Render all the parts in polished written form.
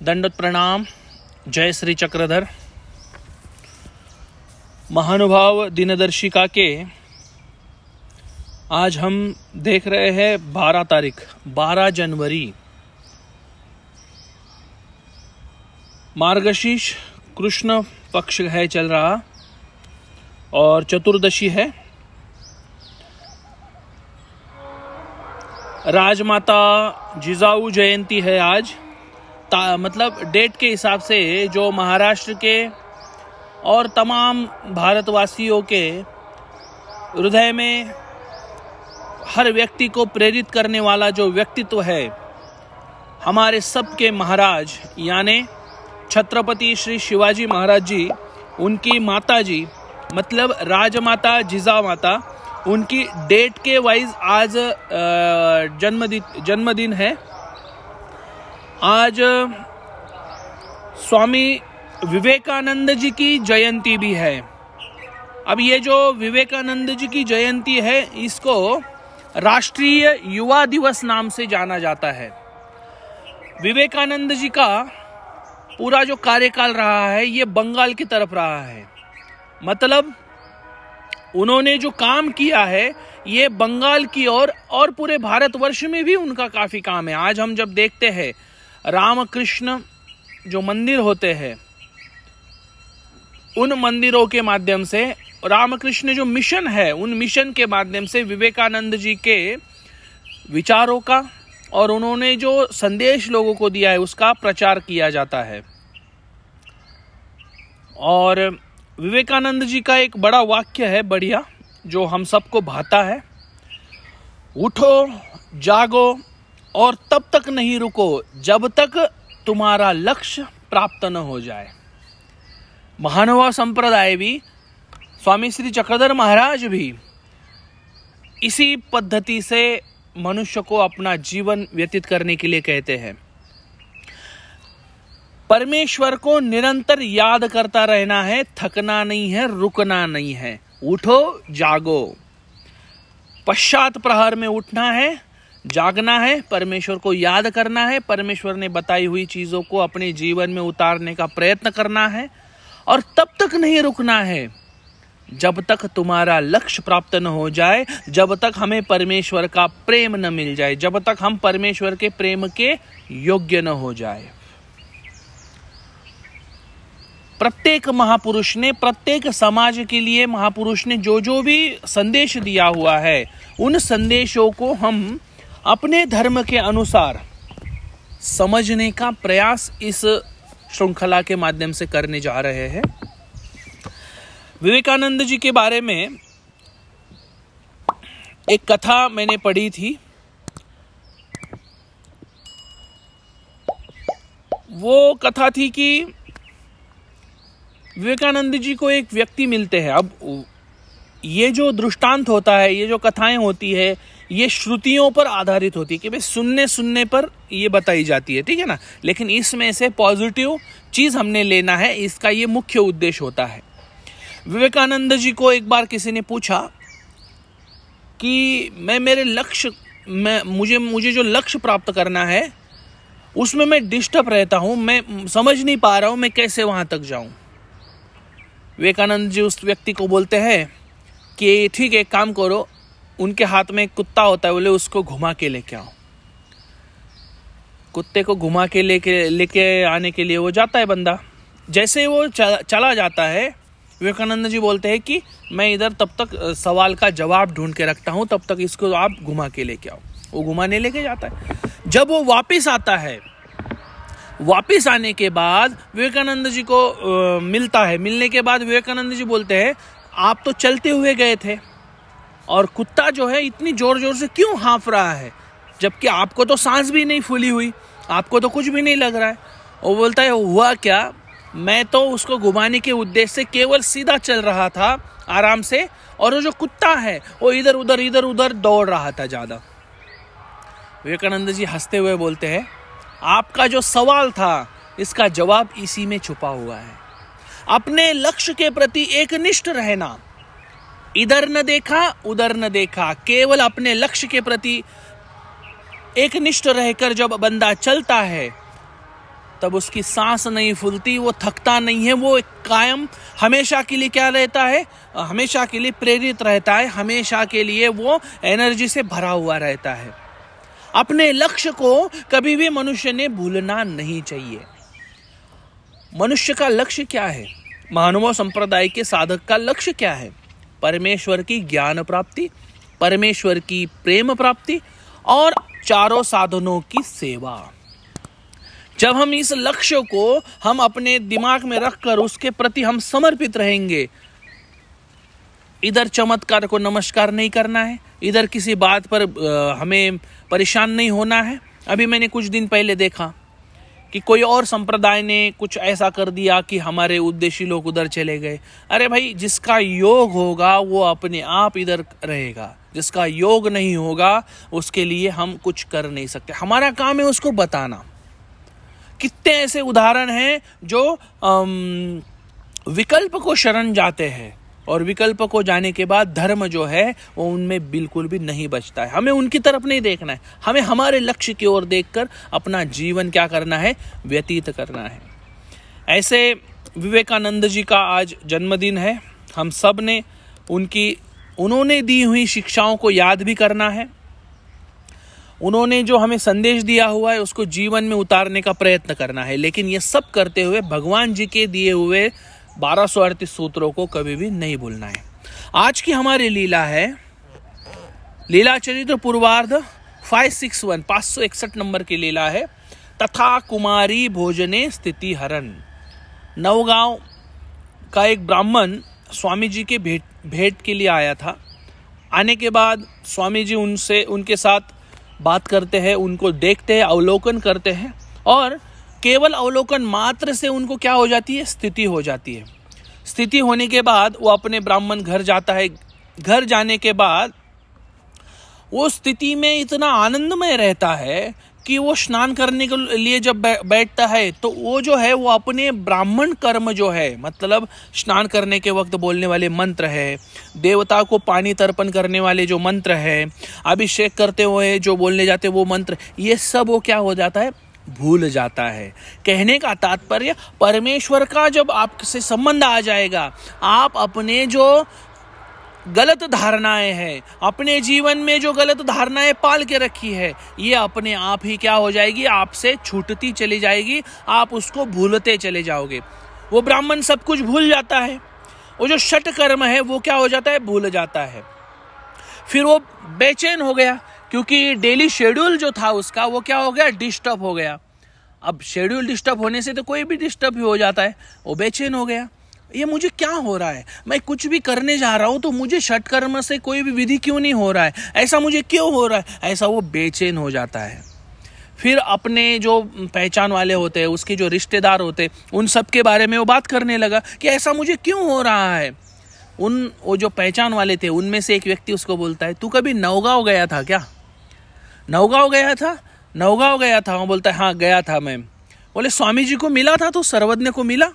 दंडवत प्रणाम। जय श्री चक्रधर। महानुभाव दिनदर्शिका के आज हम देख रहे हैं 12 जनवरी। मार्गशीर्ष कृष्ण पक्ष है चल रहा और चतुर्दशी है। राजमाता जिजाऊ जयंती है आज। मतलब डेट के हिसाब से जो महाराष्ट्र के और तमाम भारतवासियों के हृदय में हर व्यक्ति को प्रेरित करने वाला जो व्यक्तित्व है, हमारे सबके महाराज यानी छत्रपति श्री शिवाजी महाराज जी, उनकी माता जी मतलब राजमाता जिजामाता, उनकी डेट के वाइज आज जन्मदिन है। आज स्वामी विवेकानंद जी की जयंती भी है। अब ये जो विवेकानंद जी की जयंती है, इसको राष्ट्रीय युवा दिवस नाम से जाना जाता है। विवेकानंद जी का पूरा जो कार्यकाल रहा है ये बंगाल की तरफ रहा है। मतलब उन्होंने जो काम किया है ये बंगाल की और पूरे भारतवर्ष में भी उनका काफी काम है। आज हम जब देखते हैं रामकृष्ण जो मंदिर होते हैं, उन मंदिरों के माध्यम से रामकृष्ण जो मिशन है, उन मिशन के माध्यम से विवेकानंद जी के विचारों का और उन्होंने जो संदेश लोगों को दिया है उसका प्रचार किया जाता है। और विवेकानंद जी का एक बड़ा वाक्य है बढ़िया, जो हम सबको भाता है। उठो जागो और तब तक नहीं रुको जब तक तुम्हारा लक्ष्य प्राप्त न हो जाए। महानुभाव संप्रदाय भी, स्वामी श्री चक्रधर महाराज भी इसी पद्धति से मनुष्य को अपना जीवन व्यतीत करने के लिए कहते हैं। परमेश्वर को निरंतर याद करता रहना है, थकना नहीं है, रुकना नहीं है। उठो जागो, पश्चात प्रहर में उठना है, जागना है, परमेश्वर को याद करना है, परमेश्वर ने बताई हुई चीजों को अपने जीवन में उतारने का प्रयत्न करना है। और तब तक नहीं रुकना है जब तक तुम्हारा लक्ष्य प्राप्त न हो जाए, जब तक हमें परमेश्वर का प्रेम न मिल जाए, जब तक हम परमेश्वर के प्रेम के योग्य न हो जाए। प्रत्येक महापुरुष ने, प्रत्येक समाज के लिए महापुरुष ने जो जो भी संदेश दिया हुआ है, उन संदेशों को हम अपने धर्म के अनुसार समझने का प्रयास इस श्रृंखला के माध्यम से करने जा रहे हैं। विवेकानंद जी के बारे में एक कथा मैंने पढ़ी थी। वो कथा थी कि विवेकानंद जी को एक व्यक्ति मिलते हैं। अब ये जो दृष्टांत होता है, ये जो कथाएं होती है, ये श्रुतियों पर आधारित होती है कि भाई सुनने पर ये बताई जाती है, ठीक है ना। लेकिन इसमें से पॉजिटिव चीज हमने लेना है, इसका ये मुख्य उद्देश्य होता है। विवेकानंद जी को एक बार किसी ने पूछा कि मुझे जो लक्ष्य प्राप्त करना है उसमें मैं डिस्टर्ब रहता हूं, मैं समझ नहीं पा रहा हूं मैं कैसे वहां तक जाऊं। विवेकानंद जी उस व्यक्ति को बोलते हैं कि ठीक है, एक काम करो, उनके हाथ में एक कुत्ता होता है, बोले उसको घुमा के लेके आओ। कुत्ते को घुमा के लेके आने के लिए वो जाता है बंदा। जैसे वो चला जाता है, विवेकानंद जी बोलते हैं कि मैं इधर तब तक सवाल का जवाब ढूंढ के रखता हूं, तब तक इसको आप घुमा के लेके आओ। वो घुमाने लेके जाता है। जब वो वापिस आता है, वापिस आने के बाद विवेकानंद जी को मिलता है। मिलने के बाद विवेकानंद जी बोलते हैं, आप तो चलते हुए गए थे और कुत्ता जो है इतनी जोर जोर से क्यों हाँफ रहा है, जबकि आपको तो सांस भी नहीं फूली हुई, आपको तो कुछ भी नहीं लग रहा है। वो बोलता है, हुआ क्या, मैं तो उसको घुमाने के उद्देश्य से केवल सीधा चल रहा था आराम से, और वो जो कुत्ता है वो इधर उधर दौड़ रहा था ज्यादा। विवेकानंद जी हंसते हुए बोलते हैं, आपका जो सवाल था इसका जवाब इसी में छुपा हुआ है। अपने लक्ष्य के प्रति एकनिष्ठ रहना, इधर न देखा उधर न देखा, केवल अपने लक्ष्य के प्रति एकनिष्ठ रहकर जब बंदा चलता है तब उसकी सांस नहीं फूलती, वो थकता नहीं है, वो कायम हमेशा के लिए क्या रहता है, हमेशा के लिए प्रेरित रहता है, हमेशा के लिए वो एनर्जी से भरा हुआ रहता है। अपने लक्ष्य को कभी भी मनुष्य ने भूलना नहीं चाहिए। मनुष्य का लक्ष्य क्या है? महानुभाव संप्रदाय के साधक का लक्ष्य क्या है? परमेश्वर की ज्ञान प्राप्ति, परमेश्वर की प्रेम प्राप्ति और चारों साधनों की सेवा। जब हम इस लक्ष्य को हम अपने दिमाग में रखकर उसके प्रति हम समर्पित रहेंगे, इधर चमत्कार को नमस्कार नहीं करना है, इधर किसी बात पर हमें परेशान नहीं होना है। अभी मैंने कुछ दिन पहले देखा कि कोई और संप्रदाय ने कुछ ऐसा कर दिया कि हमारे उद्देश्य लोग उधर चले गए। अरे भाई, जिसका योग होगा वो अपने आप इधर रहेगा, जिसका योग नहीं होगा उसके लिए हम कुछ कर नहीं सकते। हमारा काम है उसको बताना। कितने ऐसे उदाहरण हैं जो विकल्प को शरण जाते हैं और विकल्प को जाने के बाद धर्म जो है वो उनमें बिल्कुल भी नहीं बचता है। हमें उनकी तरफ नहीं देखना है, हमें हमारे लक्ष्य की ओर देखकर अपना जीवन क्या करना है, व्यतीत करना है। ऐसे विवेकानंद जी का आज जन्मदिन है। हम सब ने उन्होंने दी हुई शिक्षाओं को याद भी करना है। उन्होंने जो हमें संदेश दिया हुआ है उसको जीवन में उतारने का प्रयत्न करना है। लेकिन ये सब करते हुए भगवान जी के दिए हुए 1238 सूत्रों को कभी भी नहीं भूलना है। आज की हमारी लीला है लीला चरित्र पूर्वार्ध 561 561 नंबर की लीला है। तथा कुमारी भोजने स्थिति हरण। नवगांव का एक ब्राह्मण स्वामी जी के भेंट के लिए आया था। आने के बाद स्वामी जी उनके साथ बात करते हैं, उनको देखते हैं, अवलोकन करते हैं और केवल अवलोकन मात्र से उनको क्या हो जाती है, स्थिति हो जाती है। स्थिति होने के बाद वो अपने ब्राह्मण घर जाता है। घर जाने के बाद वो स्थिति में इतना आनंदमय रहता है कि वो स्नान करने के लिए जब बैठता है तो वो जो है वो अपने ब्राह्मण कर्म जो है, मतलब स्नान करने के वक्त बोलने वाले मंत्र है, देवता को पानी तर्पण करने वाले जो मंत्र है, अभिषेक करते हुए जो बोलने जाते वो मंत्र, ये सब वो क्या हो जाता है, भूल जाता है। कहने का तात्पर्य, परमेश्वर का जब आपसे संबंध आ जाएगा, आप अपने जो गलत धारणाएं हैं, अपने जीवन में जो गलत धारणाएं पाल के रखी है, ये अपने आप ही क्या हो जाएगी, आपसे छूटती चली जाएगी, आप उसको भूलते चले जाओगे। वो ब्राह्मण सब कुछ भूल जाता है, वो जो षट कर्म है वो क्या हो जाता है, भूल जाता है। फिर वो बेचैन हो गया क्योंकि डेली शेड्यूल जो था उसका वो क्या हो गया, डिस्टर्ब हो गया। अब शेड्यूल डिस्टर्ब होने से तो कोई भी डिस्टर्ब ही हो जाता है। वो बेचैन हो गया, ये मुझे क्या हो रहा है, मैं कुछ भी करने जा रहा हूं तो मुझे षटकर्म से कोई भी विधि क्यों नहीं हो रहा है, ऐसा मुझे क्यों हो रहा है, ऐसा वो बेचैन हो जाता है। फिर अपने जो पहचान वाले होते हैं, उसके जो रिश्तेदार होते हैं, उन सब के बारे में वो बात करने लगा कि ऐसा मुझे क्यों हो रहा है। वो जो पहचान वाले थे उनमें से एक व्यक्ति उसको बोलता है, तू कभी नवगांव गया था क्या? नवगांव गया था? नवगांव गया था। वो बोलता है हाँ गया था मैं। बोले स्वामी जी को मिला था तो सर्वज्ञ को मिला?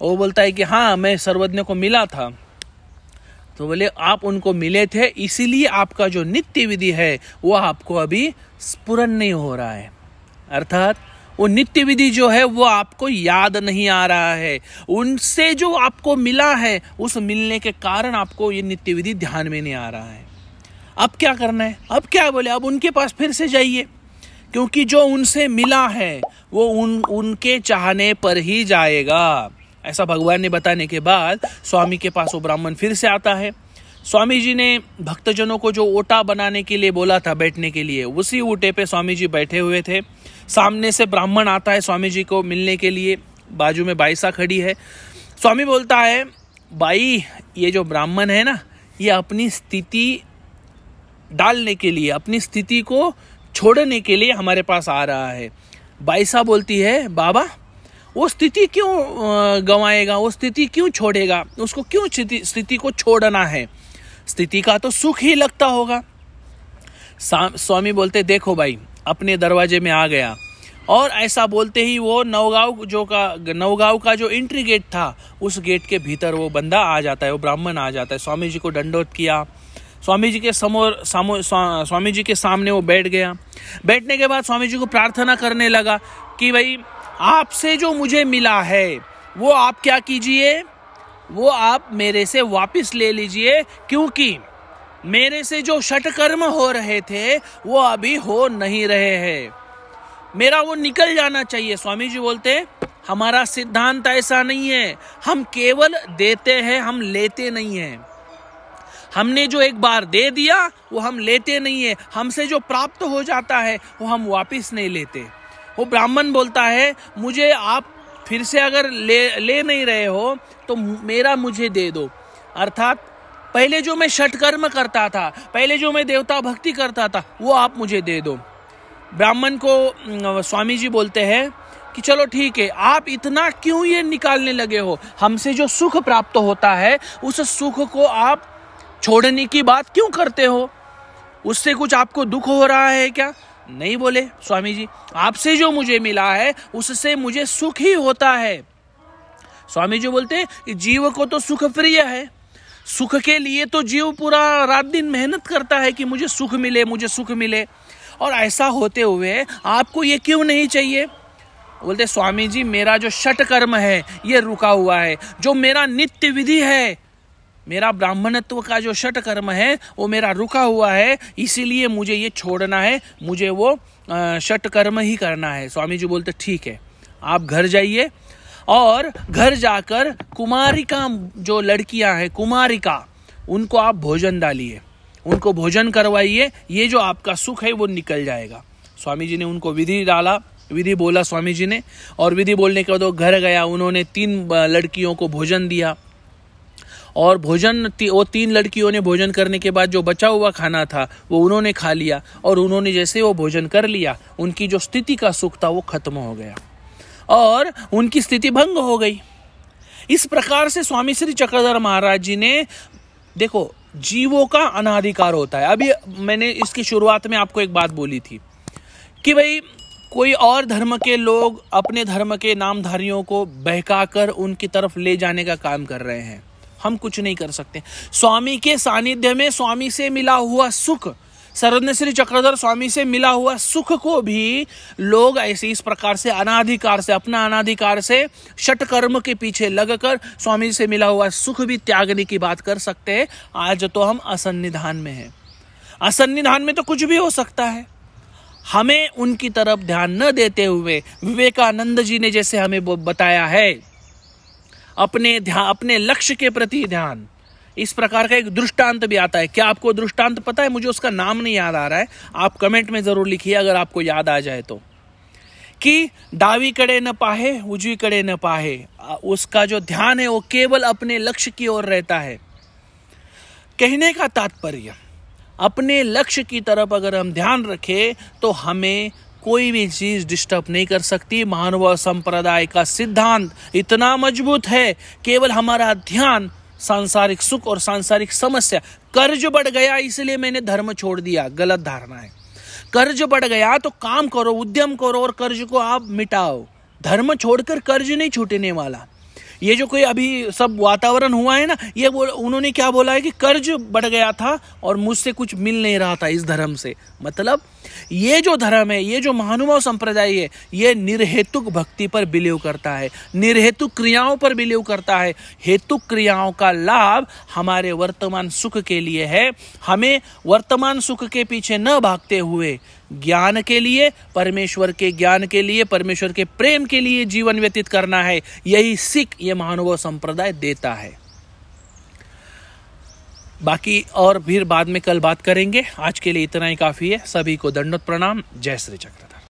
वो बोलता है कि हाँ मैं सर्वज्ञ को मिला था। तो बोले आप उनको मिले थे इसीलिए आपका जो नित्य विधि है वो आपको अभी स्फुरन नहीं हो रहा है, अर्थात वो नित्य विधि जो है वो आपको याद नहीं आ रहा है। उनसे जो आपको मिला है उस मिलने के कारण आपको ये नित्य विधि ध्यान में नहीं आ रहा है। अब क्या करना है? अब क्या बोले, अब उनके पास फिर से जाइए, क्योंकि जो उनसे मिला है वो उनके चाहने पर ही जाएगा। ऐसा भगवान ने बताने के बाद स्वामी के पास वो ब्राह्मण फिर से आता है। स्वामी जी ने भक्तजनों को जो ओटा बनाने के लिए बोला था बैठने के लिए, उसी ओटे पे स्वामी जी बैठे हुए थे। सामने से ब्राह्मण आता है स्वामी जी को मिलने के लिए, बाजू में बाईसा खड़ी है। स्वामी बोलता है, बाई ये जो ब्राह्मण है ना, ये अपनी स्थिति डालने के लिए, अपनी स्थिति को छोड़ने के लिए हमारे पास आ रहा है। बाईसा बोलती है, बाबा वो स्थिति क्यों गंवाएगा, वो स्थिति क्यों छोड़ेगा, उसको क्यों स्थिति को छोड़ना है, स्थिति का तो सुख ही लगता होगा। स्वामी बोलते, देखो भाई अपने दरवाजे में आ गया। और ऐसा बोलते ही वो नवगांव का जो एंट्री गेट था उस गेट के भीतर वो बंदा आ जाता है, वो ब्राह्मण आ जाता है। स्वामी जी को दंडोत किया, स्वामी जी के स्वामी जी के सामने वो बैठ गया। बैठने के बाद स्वामी जी को प्रार्थना करने लगा कि भाई आपसे जो मुझे मिला है वो आप क्या कीजिए, वो आप मेरे से वापस ले लीजिए, क्योंकि मेरे से जो षटकर्म हो रहे थे वो अभी हो नहीं रहे हैं, मेरा वो निकल जाना चाहिए। स्वामी जी बोलते हैं हमारा सिद्धांत ऐसा नहीं है, हम केवल देते हैं, हम लेते नहीं हैं। हमने जो एक बार दे दिया वो हम लेते नहीं है, हमसे जो प्राप्त हो जाता है वो हम वापस नहीं लेते। वो ब्राह्मण बोलता है मुझे आप फिर से अगर ले नहीं रहे हो तो मेरा मुझे दे दो, अर्थात पहले जो मैं षटकर्म करता था, पहले जो मैं देवता भक्ति करता था वो आप मुझे दे दो। ब्राह्मण को स्वामी जी बोलते हैं कि चलो ठीक है, आप इतना क्यों ये निकालने लगे हो, हमसे जो सुख प्राप्त होता है उस सुख को आप छोड़ने की बात क्यों करते हो, उससे कुछ आपको दुख हो रहा है क्या? नहीं बोले स्वामी जी, आपसे जो मुझे मिला है उससे मुझे सुख ही होता है। स्वामी जी बोलते हैं कि जीव को तो सुख प्रिय है, सुख के लिए तो जीव पूरा रात दिन मेहनत करता है कि मुझे सुख मिले, मुझे सुख मिले, और ऐसा होते हुए आपको ये क्यों नहीं चाहिए? बोलते स्वामी जी मेरा जो षटकर्म है ये रुका हुआ है, जो मेरा नित्य विधि है, मेरा ब्राह्मणत्व का जो षटकर्म है वो मेरा रुका हुआ है, इसीलिए मुझे ये छोड़ना है, मुझे वो षटकर्म ही करना है। स्वामी जी बोलते ठीक है, आप घर जाइए और घर जाकर कुमारिका जो लड़कियां हैं कुमारिका, उनको आप भोजन डालिए, उनको भोजन करवाइए, ये जो आपका सुख है वो निकल जाएगा। स्वामी जी ने उनको विधि डाला, विधि बोला स्वामी जी ने, और विधि बोलने के बाद वो घर गया, उन्होंने 3 लड़कियों को भोजन दिया, और वो 3 लड़कियों ने भोजन करने के बाद जो बचा हुआ खाना था वो उन्होंने खा लिया, और उन्होंने जैसे वो भोजन कर लिया उनकी जो स्थिति का सुख था वो खत्म हो गया और उनकी स्थिति भंग हो गई। इस प्रकार से स्वामी श्री चक्रधर महाराज जी ने, देखो जीवों का अनाधिकार होता है। अभी मैंने इसकी शुरुआत में आपको एक बात बोली थी कि भाई कोई और धर्म के लोग अपने धर्म के नामधारियों को बहकाकर उनकी तरफ ले जाने का काम कर रहे हैं, हम कुछ नहीं कर सकते। स्वामी के सानिध्य में स्वामी से मिला हुआ सुख, सर्वज्ञ श्री चक्रधर स्वामी से मिला हुआ सुख को भी लोग ऐसे इस प्रकार से अनाधिकार से, अपना अनाधिकार से षटकर्म के पीछे लगकर स्वामी से मिला हुआ सुख भी त्यागने की बात कर सकते हैं। आज तो हम असन्निधान में हैं, असन्निधान में तो कुछ भी हो सकता है। हमें उनकी तरफ ध्यान न देते हुए विवेकानंद जी ने जैसे हमें बताया है, अपने लक्ष्य के प्रति ध्यान, इस प्रकार का एक दृष्टांत भी आता है। क्या आपको दृष्टांत पता है? मुझे उसका नाम नहीं याद आ रहा है, आप कमेंट में जरूर लिखिए अगर आपको याद आ जाए तो। कि डावी कड़े न पाहे उजवी कड़े न पाहे, उसका जो ध्यान है वो केवल अपने लक्ष्य की ओर रहता है। कहने का तात्पर्य, अपने लक्ष्य की तरफ अगर हम ध्यान रखें तो हमें कोई भी चीज डिस्टर्ब नहीं कर सकती। मानव संप्रदाय का सिद्धांत इतना मजबूत है, केवल हमारा ध्यान सांसारिक सुख और सांसारिक समस्या, कर्ज बढ़ गया इसलिए मैंने धर्म छोड़ दिया, गलत धारणा है। कर्ज बढ़ गया तो काम करो, उद्यम करो और कर्ज को आप मिटाओ। धर्म छोड़कर कर्ज नहीं छूटने वाला। ये जो कोई अभी सब वातावरण हुआ है ना, ये उन्होंने क्या बोला है कि कर्ज बढ़ गया था और मुझसे कुछ मिल नहीं रहा था इस धर्म से। मतलब ये जो धर्म है, ये जो महानुभाव संप्रदाय है, ये निर्हेतुक भक्ति पर बिलीव करता है, निर्हेतुक क्रियाओं पर बिलीव करता है। हेतुक क्रियाओं का लाभ हमारे वर्तमान सुख के लिए है। हमें वर्तमान सुख के पीछे न भागते हुए ज्ञान के लिए, परमेश्वर के ज्ञान के लिए, परमेश्वर के प्रेम के लिए जीवन व्यतीत करना है। यही सीख ये महानुभाव संप्रदाय देता है। बाकी और फिर बाद में कल बात करेंगे। आज के लिए इतना ही काफी है। सभी को दंडवत प्रणाम। जय श्री चक्र।